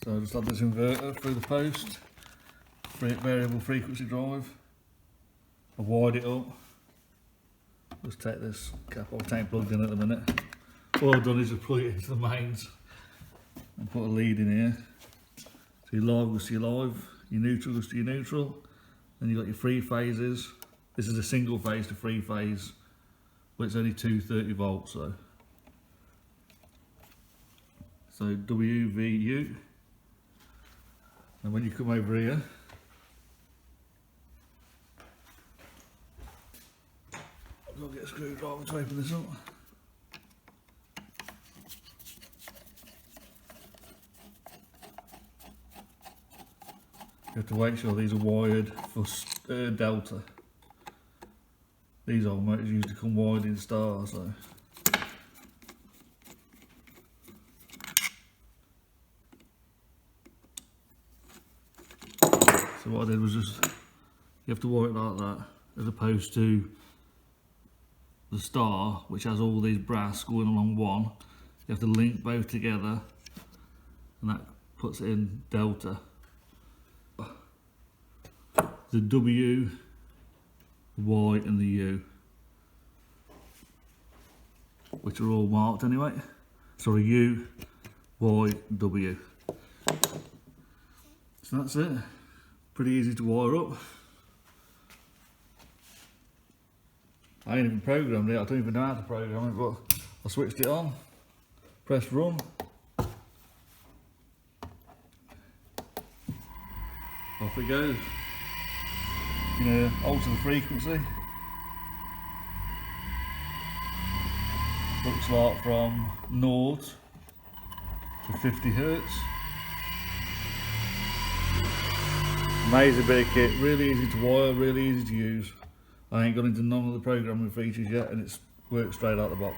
So I just had this inverter through the post, variable frequency drive. I wired it up. Just take this cap off, tank plugged in at the minute. All I've done is just plug it into the mains and put a lead in here. So your live goes to your live, your neutral goes to your neutral, then you've got your three phases. This is a single phase to three phase, but it's only 230 volts so. So WVU, and when you come over here, I've got to get a screwdriver to open this up. You have to make sure these are wired for delta. These old motors usually come wired in star, so. So what I did was just, you have to wire it like that, as opposed to the star, which has all these brass going along one. You have to link both together, and that puts it in delta. The W, Y and the U, which are all marked anyway. Sorry, U, Y, W. So that's it. Pretty easy to wire up. I ain't even programmed it, I don't even know how to program it, but I switched it on, pressed run. Off it goes. You know, alter the frequency. Looks like from 0 to 50 Hertz. Amazing bit of kit, really easy to wire, really easy to use. I ain't got into none of the programming features yet and it's worked straight out the box.